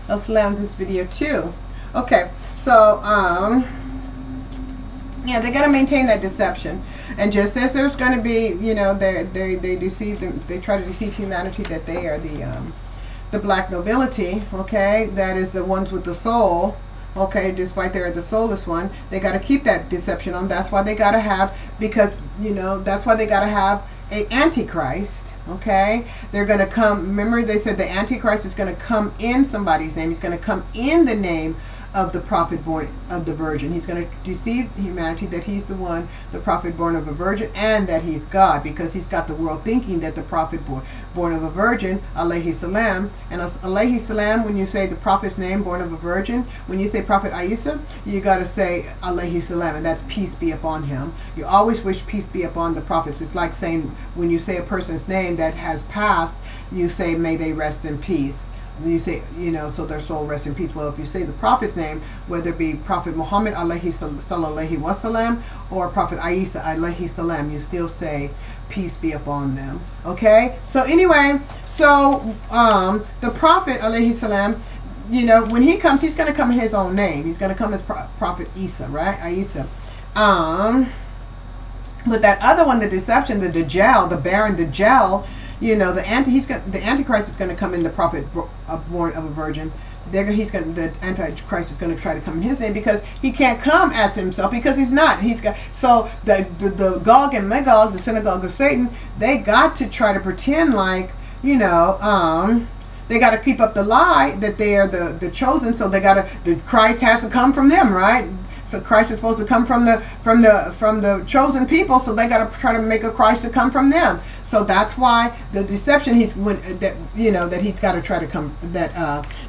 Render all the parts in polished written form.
Al-Salam this video too. Okay, so yeah, they got to maintain that deception. And just as there's going to be, they deceive them, they try to deceive humanity that they are the black nobility, okay, that is the ones with the soul, okay, despite they're the soulless one. They got to keep that deception on. That's why they got to have, because, that's why they got to have a antichrist. Okay, they're going to come. Remember, they said the Antichrist is going to come in somebody's name. He's going to come in the name of the prophet born of the virgin. He's going to deceive humanity that he's the one, the prophet born of a virgin, and that he's God, because he's got the world thinking that the prophet born of a virgin, alayhi salam, and alayhi salam, when you say the prophet's name, born of a virgin, when you say Prophet Isa, you got to say alayhi salam, and that's peace be upon him. You always wish peace be upon the prophets. It's like saying, when you say a person's name that has passed, you say, may they rest in peace. You say, so their soul rests in peace. Well, if you say the prophet's name, whether it be Prophet Muhammad alayhi sallallahu wasalam or Prophet Isa alayhi salam, you still say peace be upon them. Okay? So anyway, the Prophet alayhi salam, when he comes, he's going to come in his own name. He's going to come as Prophet Isa, right? Isa. But that other one, the deception, the Dajjal, the Baron Dajjal, the Antichrist is going to come in the prophet born of a virgin. The Antichrist is going to try to come in his name, because he can't come as himself, because he's not. So the Gog and Magog, the synagogue of Satan, they got to try to pretend like they got to keep up the lie that they are the chosen. So the Christ has to come from them, right? So Christ is supposed to come from the chosen people, so they got to try to make a Christ to come from them. So that's why the deception that he's got to try to come, that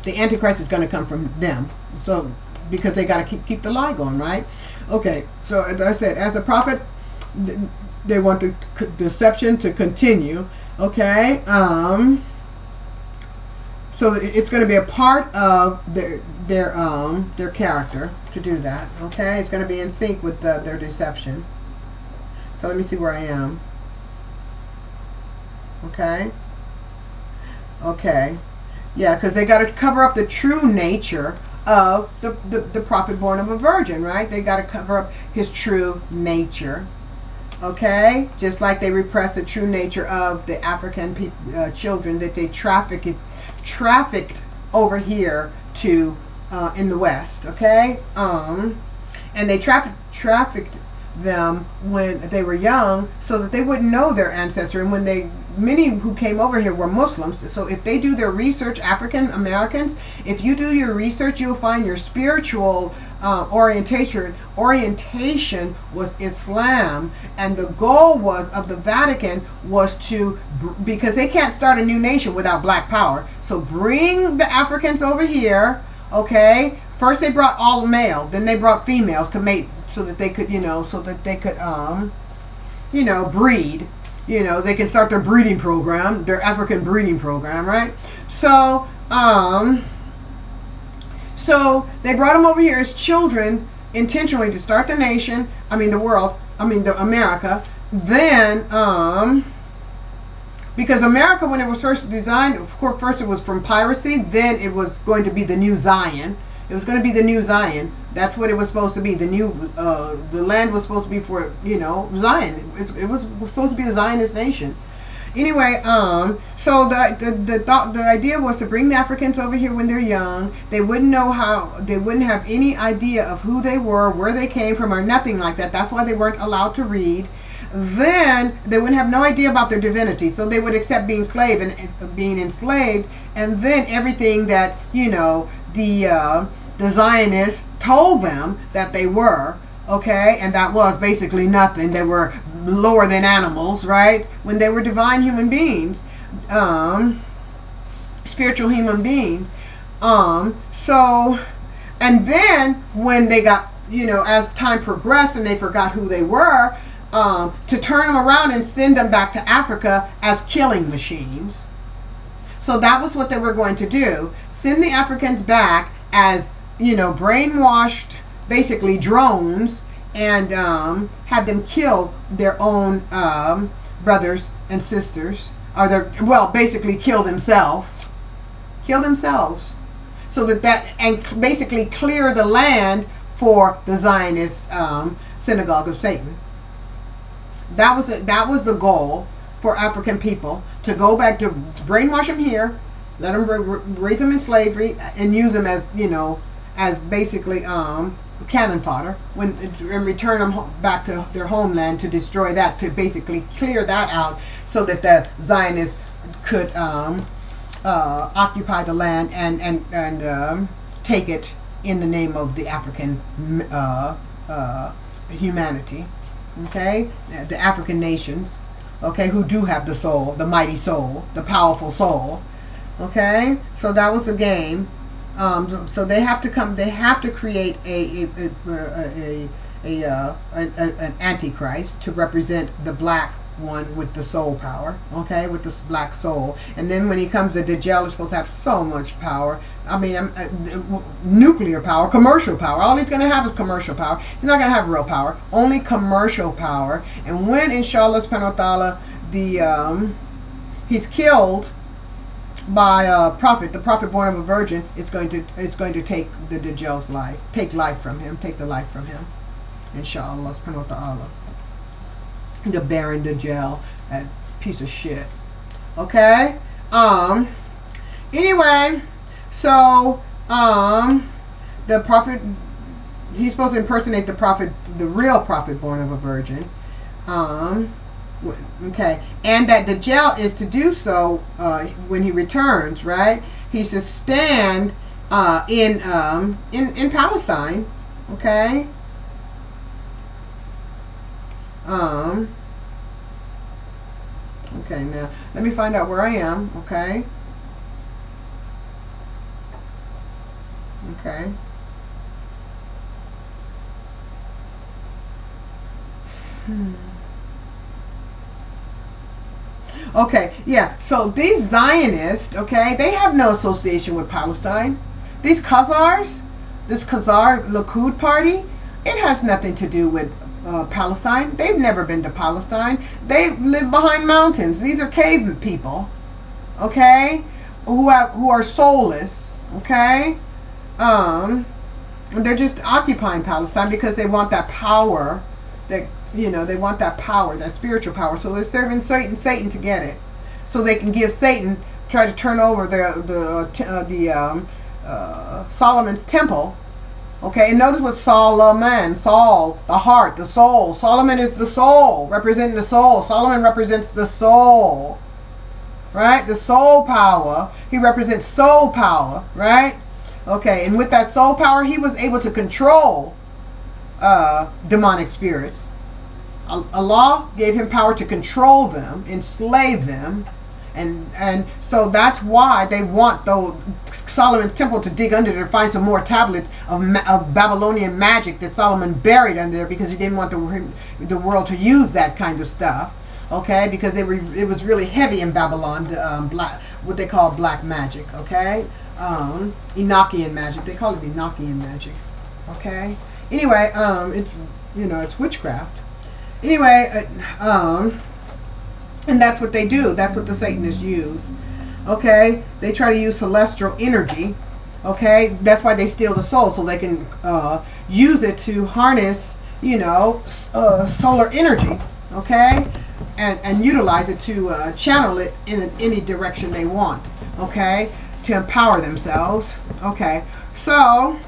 the Antichrist is going to come from them. So because they got to keep the lie going, right? Okay. So as I said, as a prophet, they want the deception to continue. Okay. So it's going to be a part of their character to do that. Okay, it's going to be in sync with their deception. So let me see where I am. Okay. Yeah, because they got to cover up the true nature of the prophet born of a virgin, right? They got to cover up his true nature. Okay, just like they repress the true nature of the African children that they trafficked over here to in the West. Okay, and they trafficked them when they were young, so that they wouldn't know their ancestor. And many who came over here were Muslims. So if they do their research, African Americans, if you do your research, you'll find your spiritual orientation was Islam, and the goal of the Vatican was to, because they can't start a new nation without black power, so bring the Africans over here. Okay, first they brought all male, then they brought females to mate, so that they could breed. They can start their breeding program, their African breeding program, right? So they brought them over here as children intentionally to start the nation. America. Then, because America, when it was first designed, of course, first it was from piracy. Then it was going to be the new Zion. It was going to be the new Zion. That's what it was supposed to be. The land was supposed to be for, Zion. It was supposed to be a Zionist nation. Anyway, so the idea was to bring the Africans over here when they're young. They wouldn't have any idea of who they were, where they came from, or nothing like that. That's why they weren't allowed to read. Then they wouldn't have no idea about their divinity, so they would accept being enslaved, and then everything that the Zionists told them that they were. Okay, and that was basically nothing. They were lower than animals, right? When they were divine human beings, spiritual human beings. So, and then when they got, as time progressed and they forgot who they were, to turn them around and send them back to Africa as killing machines. So that was what they were going to do. Send the Africans back as, brainwashed, basically drones, and have them kill their own brothers and sisters, or basically kill themselves. so that and basically clear the land for the Zionist synagogue of Satan. That was the goal for African people, to go back to brainwash them here, let them raise them in slavery, and use them as, as basically cannon fodder, and return them back to their homeland, to destroy that, to basically clear that out, so that the Zionists could occupy the land and take it in the name of the African humanity. Okay, the African nations, okay, who do have the soul, the mighty soul, the powerful soul. Okay, so that was the game. So they have to come. They have to create an antichrist to represent the black one with the soul power. Okay, with this black soul. And then when he comes, the Dajjal is supposed to have so much power. I mean, nuclear power, commercial power. All he's going to have is commercial power. He's not going to have real power. Only commercial power. And when, inshallah subhanahu wa ta'ala, he's killed by a prophet, the prophet born of a virgin, it's going to take the Dajjal's life, take life from him, take the life from him, inshallah subhanahu wa ta'ala. The barren Dajjal, that piece of shit. Okay. Anyway, so the prophet, he's supposed to impersonate the prophet, the real prophet born of a virgin. Okay, and that Dajjal is to do so when he returns, right? He's to stand in Palestine, okay? Okay, now let me find out where I am, okay? Okay. Okay, yeah, so these Zionists, okay, they have no association with Palestine. These Khazars, this Khazar Likud party, it has nothing to do with Palestine. They've never been to Palestine. They live behind mountains. These are cave people, okay, who are soulless, okay. They're just occupying Palestine because they want that power, that they want that power, that spiritual power. So they're serving Satan to get it, so they can give Satan, try to turn over the Solomon's temple. Okay, and notice what Solomon, Saul, the heart, the soul. Solomon is the soul, representing the soul. Solomon represents the soul, right? The soul power. He represents soul power, right? Okay, and with that soul power, he was able to control demonic spirits. Allah gave him power to control them, enslave them, and so that's why they want Solomon's temple to dig under there to find some more tablets of Babylonian magic that Solomon buried under there, because he didn't want the world to use that kind of stuff. Okay, because it was really heavy in Babylon, what they call black magic. Okay, Enochian magic. They call it Enochian magic. Okay. Anyway, it's witchcraft. Anyway, and that's what they do. That's what the Satanists use. Okay, they try to use celestial energy. Okay, that's why they steal the soul, so they can use it to harness, solar energy. Okay, and utilize it to channel it in any direction they want. Okay, to empower themselves. Okay, so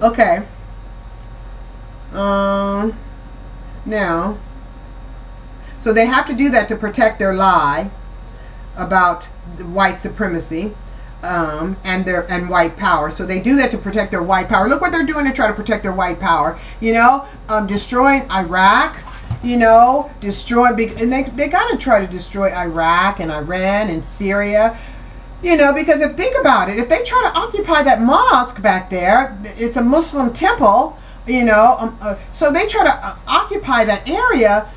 okay. Now, so they have to do that to protect their lie about white supremacy and white power. So they do that to protect their white power. Look what they're doing to try to protect their white power. Destroying Iraq. And they got to try to destroy Iraq and Iran and Syria. Because think about it, if they try to occupy that mosque back there, it's a Muslim temple. So they try to occupy that area.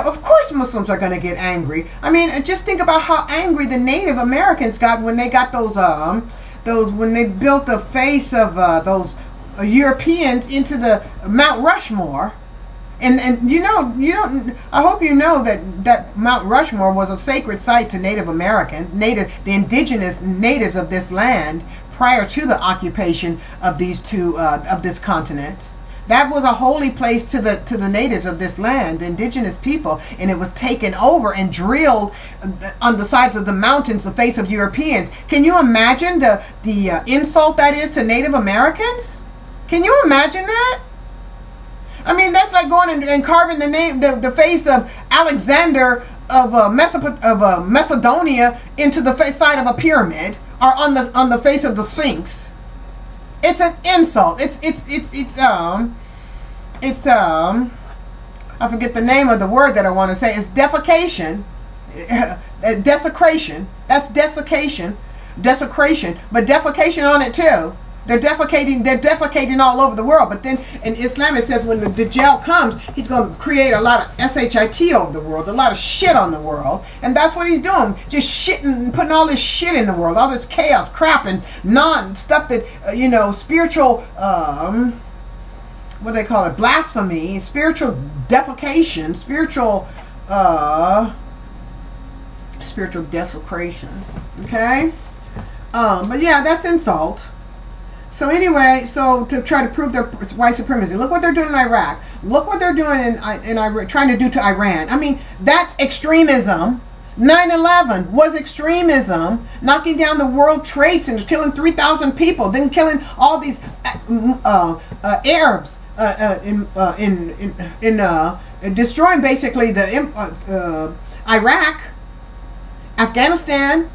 Of course Muslims are going to get angry. I mean, just think about how angry the Native Americans got when they got when they built the face of those Europeans into the Mount Rushmore, And you don't. I hope you know that Mount Rushmore was a sacred site to the indigenous natives of this land prior to the occupation of this continent. That was a holy place to the natives of this land, the indigenous people, and it was taken over and drilled on the sides of the mountains, the face of Europeans. Can you imagine the insult that is to Native Americans? Can you imagine that? I mean, that's like going and carving the face of Alexander of Macedonia into the side of a pyramid, or on the face of the Sphinx. It's an insult. It's I forget the name of the word that I want to say. It's defecation. Desecration. That's desiccation. Desecration. But defecation on it too. They're defecating all over the world. But then in Islam it says when the Dajjal comes, he's going to create a lot of shit over the world, a lot of shit on the world. And that's what he's doing. Just shitting, putting all this shit in the world, all this chaos, crap, and stuff that, spiritual, what they call it, blasphemy, spiritual defecation, spiritual desecration. Okay? But yeah, that's insult. So anyway, to try to prove their white supremacy, look what they're doing in Iraq. Look what they're doing in Iraq, trying to do to Iran. I mean, that's extremism. 9/11 was extremism, knocking down the World Trade Center, killing 3,000 people, then killing all these Arabs in destroying basically the Iraq, Afghanistan.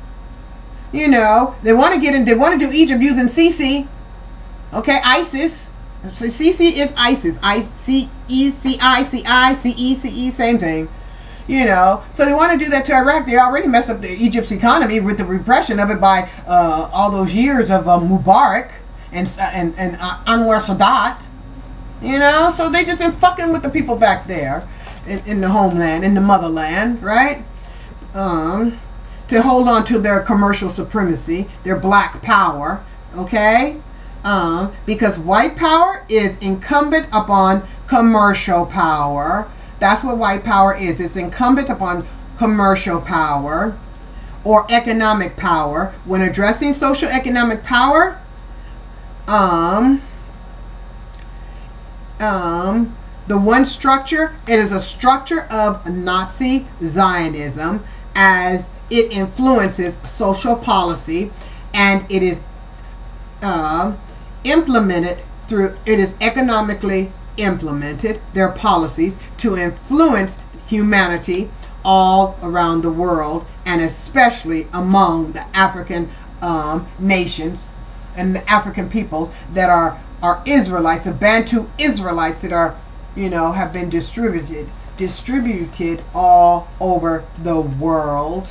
They want to do Egypt using Sisi. Okay, ISIS. So Sisi is ISIS. ICECICICECE, same thing. So they want to do that to Iraq. They already messed up Egypt's economy with the repression of it by all those years of Mubarak and Anwar Sadat. So they just been fucking with the people back there in the homeland, in the motherland, right? To hold on to their commercial supremacy, their black power, okay? Because white power is incumbent upon commercial power. That's what white power is. It's incumbent upon commercial power or economic power. When addressing social economic power, the one structure, it is a structure of Nazi Zionism, as it influences social policy, and it is it is economically implemented, their policies, to influence humanity all around the world, and especially among the African nations and the African peoples that are Israelites, the Bantu Israelites that are, have been distributed all over the world.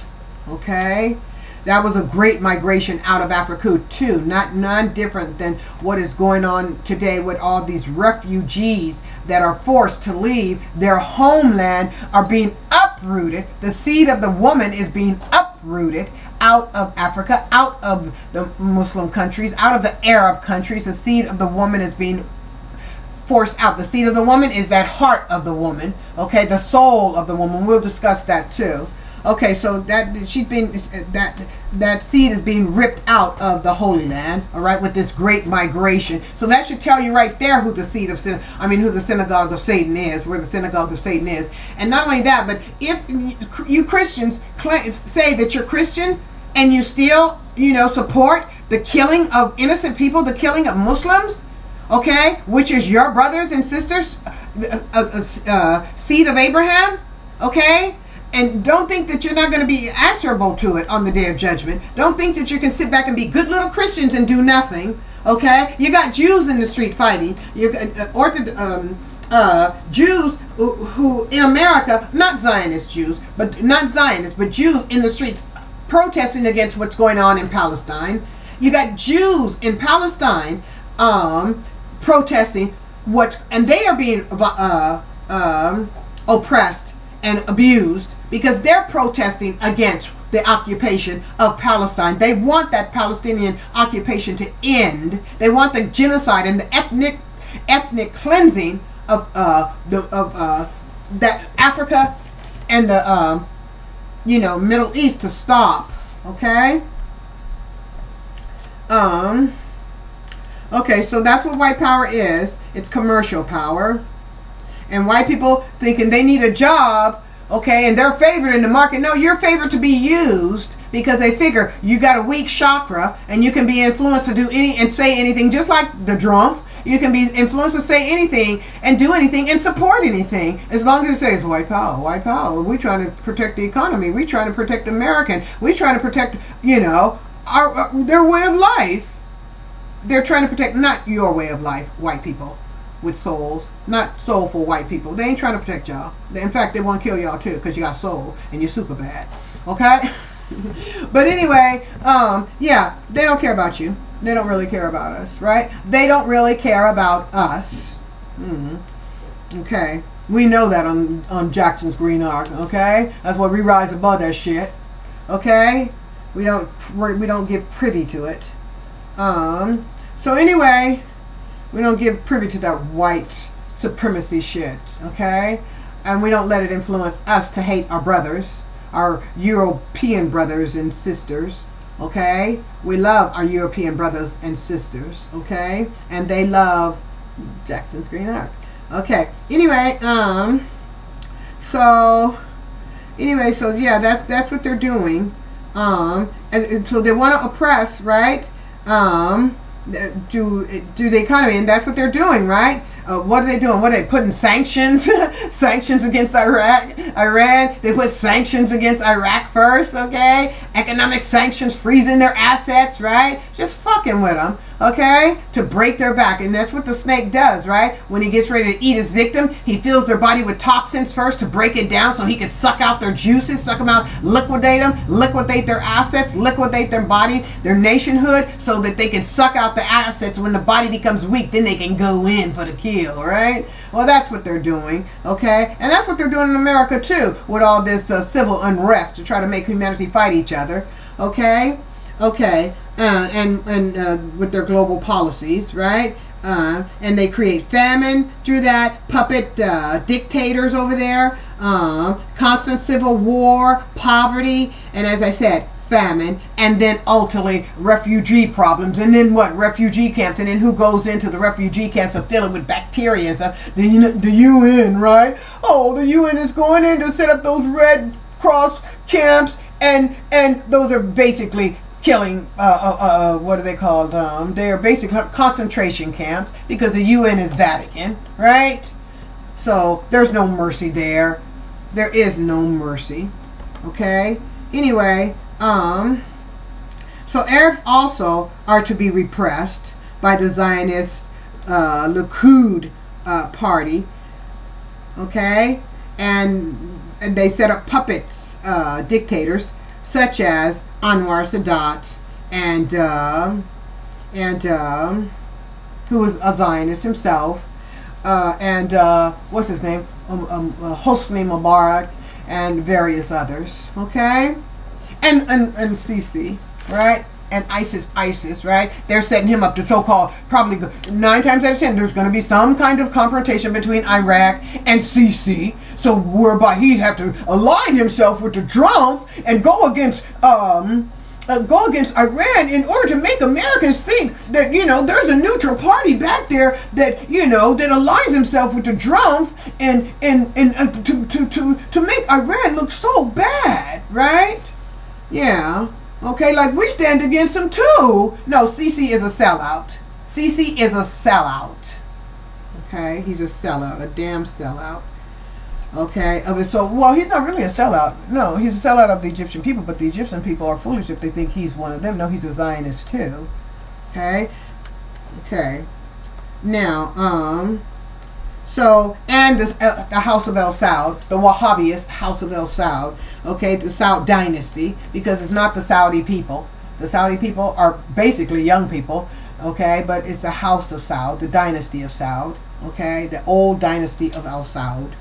Okay, that was a great migration out of Africa too, none different than what is going on today with all these refugees that are forced to leave their homeland, are being uprooted. The seed of the woman is being uprooted out of Africa, out of the Muslim countries, out of the Arab countries. The seed of the woman is being forced out. The seed of the woman is that heart of the woman, okay, the soul of the woman. We'll discuss that too. Okay, so that seed is being ripped out of the Holy Land, all right, with this great migration. So that should tell you right there who the who the synagogue of Satan is, where the synagogue of Satan is. And not only that, but if you Christians say that you're Christian and you still, support the killing of innocent people, the killing of Muslims, okay, which is your brothers and sisters, seed of Abraham, okay? And don't think that you're not going to be answerable to it on the day of judgment. Don't think that you can sit back and be good little Christians and do nothing, okay? You got Jews in the street fighting. You got Jews who in America, not Zionist Jews, but Jews in the streets protesting against what's going on in Palestine. You got Jews in Palestine protesting and they are being oppressed and abused because they're protesting against the occupation of Palestine. They want that Palestinian occupation to end. They want the genocide and the ethnic cleansing of that Africa and the Middle East to stop. Okay. Okay, so that's what white power is. It's commercial power. And white people thinking they need a job, okay, and they're favored in the market. No, you're favored to be used because they figure you got a weak chakra and you can be influenced to do and say anything, just like the drum. You can be influenced to say anything and do anything and support anything as long as it says white power, white power. We're trying to protect the economy. We're trying to protect American. We're trying to protect, their way of life. They're trying to protect not your way of life, white people with souls, not soulful white people. They ain't trying to protect y'all. In fact, they want to kill y'all too because you got soul and you're super bad. Okay? But anyway, they don't care about you. They don't really care about us, right? They don't really care about us. Okay. We know that on Jackson's Green Arc, okay? That's why we rise above that shit. Okay? We don't give privy to it. So anyway, we don't give privy to that white supremacy shit, okay? And we don't let it influence us to hate our brothers, our European brothers and sisters, okay? We love our European brothers and sisters, okay? And they love Jackson's Green Arc. Okay. Anyway, so yeah, that's what they're doing. And so they want to oppress, right? Do the economy, and that's what they're doing, right? What are they doing? What are they putting sanctions? Sanctions against Iran. They put sanctions against Iraq first, okay? Economic sanctions, freezing their assets, right? Just fucking with them, okay? To break their back, and that's what the snake does, right? When he gets ready to eat his victim, he fills their body with toxins first to break it down, so he can suck out their juices, suck them out, liquidate them, liquidate their assets, liquidate their body, their nationhood, so that they can suck out the assets. When the body becomes weak, then they can go in for the kill. Right? Well, that's what they're doing, okay? And that's what they're doing in America too, with all this civil unrest to try to make humanity fight each other, okay? Okay, and with their global policies, right? And they create famine through that, puppet dictators over there, constant civil war, poverty, and as I said, famine, and then ultimately refugee problems, and then what? Refugee camps, and then who goes into the refugee camps and fill it with bacteria and stuff? The UN, right? Oh, the UN is going in to set up those Red Cross camps, and those are basically killing, what are they called? They are basically concentration camps, because the UN is Vatican, right? So there's no mercy there. There is no mercy, okay? Anyway, so Arabs also are to be repressed by the Zionist Likud party, okay, and they set up puppets, dictators such as Anwar Sadat and who was a Zionist himself, and what's his name, Hosni Mubarak, and various others, okay. And Sisi, right? And ISIS, right? They're setting him up to so-called, probably 9 times out of 10, there's going to be some kind of confrontation between Iraq and Sisi, so whereby he'd have to align himself with the drums and go against Iran in order to make Americans think that, there's a neutral party back there that, that aligns himself with the drums and to make Iran look so bad, right? Yeah. Okay, like we stand against him too. No, Sisi is a sellout. Sisi is a sellout. Okay, he's a sellout, a damn sellout. Okay, he's not really a sellout. No, he's a sellout of the Egyptian people, but the Egyptian people are foolish if they think he's one of them. No, he's a Zionist too. Okay? Okay. Now, so, and the House of El Saud, the Wahhabist House of El Saud, okay, the Saud dynasty, because it's not the Saudi people. The Saudi people are basically young people, okay, but it's the House of Saud, the dynasty of Saud, okay, the old dynasty of El Saud,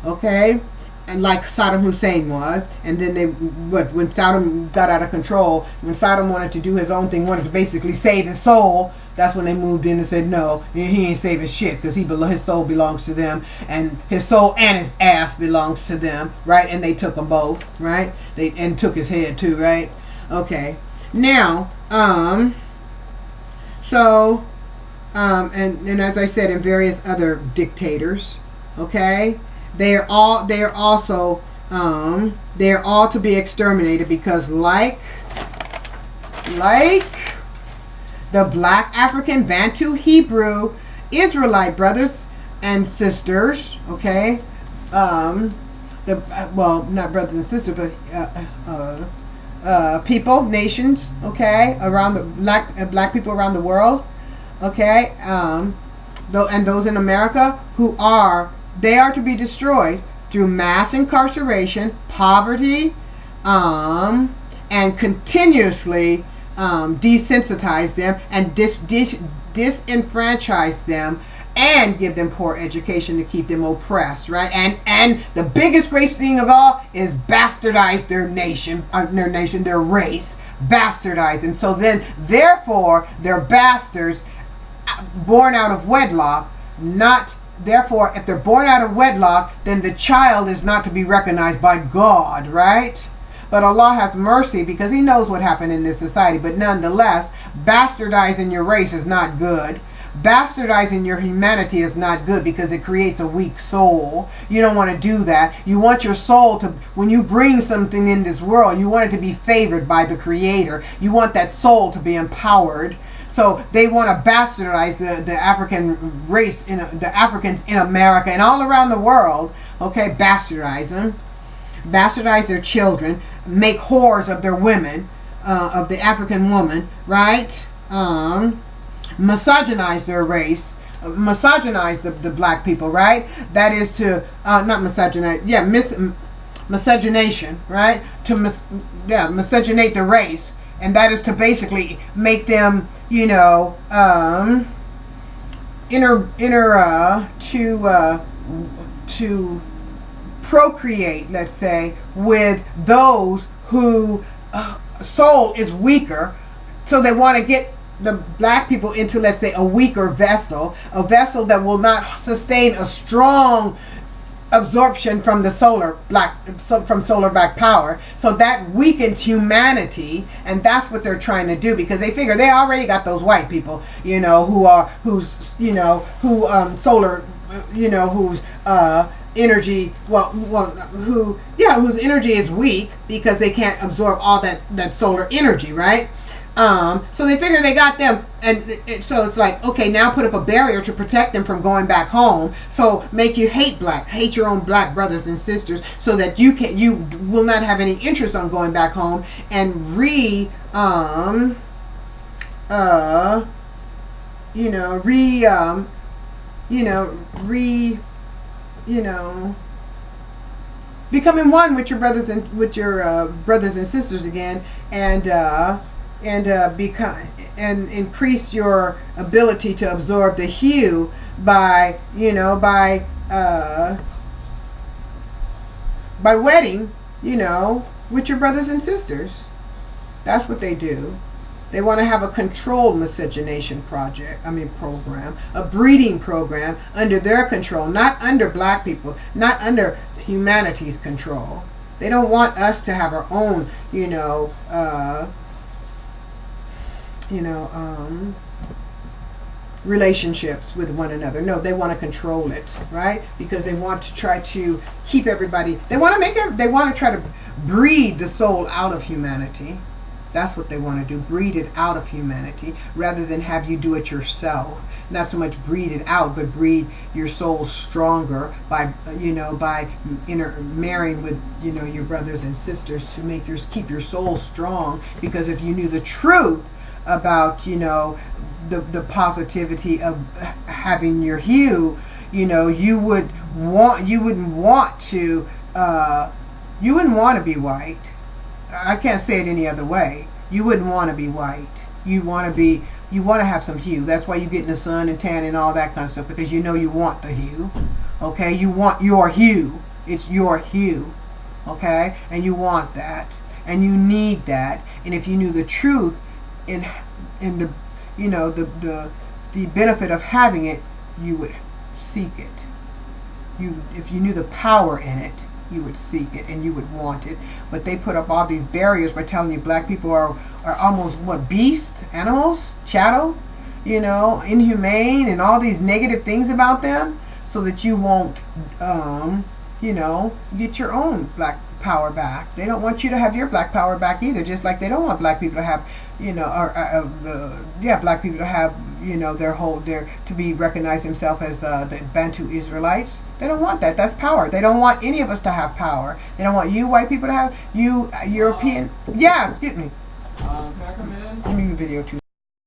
okay, and like Saddam Hussein was, and then when Saddam got out of control, when Saddam wanted to do his own thing, wanted to basically save his soul, that's when they moved in and said no, he ain't saving shit, because his soul belongs to them, and his soul and his ass belongs to them, right? And they took them both, right? And took his head too, right? Okay, now, so, and as I said, in various other dictators, okay, they are all to be exterminated, because like the black African, Bantu, Hebrew, Israelite brothers and sisters, okay, well, not brothers and sisters, but people, nations, okay, around the black people around the world, okay, and those in America they are to be destroyed through mass incarceration, poverty, and continuously desensitize them and disenfranchise them, and give them poor education to keep them oppressed, right? And the biggest great thing of all is bastardize their nation, their race, bastardize. And so then, therefore, they're bastards born out of wedlock, Therefore, if they're born out of wedlock, then the child is not to be recognized by God, right? But Allah has mercy, because He knows what happened in this society. But nonetheless, bastardizing your race is not good. Bastardizing your humanity is not good, because it creates a weak soul. You don't want to do that. You want your soul to, when you bring something in this world, you want it to be favored by the Creator. You want that soul to be empowered. So they want to bastardize the African race, the Africans in America and all around the world. Okay, bastardize them. Bastardize their children. Make whores of their women, of the African woman, right? Misogynize their race. Misogynize the black people, right? That is to, not misogynize, yeah, miscegenation, right? To miscegenate the race. And that is to basically make them, to procreate, let's say, with those who soul is weaker. So they want to get the black people into, let's say, a weaker vessel, a vessel that will not sustain a strong absorption from the solar black power. So that weakens humanity, and that's what they're trying to do, because they figure they already got those white people, whose energy, whose energy is weak, because they can't absorb all that solar energy, right? So they figure they got them, and so it's like, okay, now put up a barrier to protect them from going back home. So make you hate your own black brothers and sisters, so that you will not have any interest on going back home and becoming one with your brothers and sisters again, and increase your ability to absorb the hue by wedding, with your brothers and sisters. That's what they do. They want to have a controlled miscegenation program, a breeding program under their control, not under black people, not under humanity's control. They don't want us to have our own, relationships with one another. No, they want to control it, right? Because they want to try to keep everybody. They want to try to breed the soul out of humanity. That's what they want to do, breed it out of humanity, rather than have you do it yourself. Not so much breed it out, but breed your soul stronger by marrying with, your brothers and sisters to keep your soul strong. Because if you knew the truth about, the positivity of having your hue, you wouldn't want to be white. I can't say it any other way. You wouldn't want to be white. You want to have some hue. That's why you get in the sun and tan and all that kind of stuff, because you want the hue. Okay, you want your hue. It's your hue, okay? And you want that, and you need that. And if you knew the truth in the, you know, the benefit of having it, you would seek it. If you knew the power in it, you would seek it and you would want it. But they put up all these barriers by telling you black people are almost what, beasts, animals, chattel, you know, inhumane, and all these negative things about them, so that you won't, you know, get your own black power back. They don't want you to have your black power back either, just like they don't want black people to have, you know, black people to have, you know, to be recognized themselves as the Bantu Israelites. They don't want that. That's power. They don't want any of us to have power. They don't want you white people to have, you European. Yeah, excuse me. Can I come in? Let me do a video too.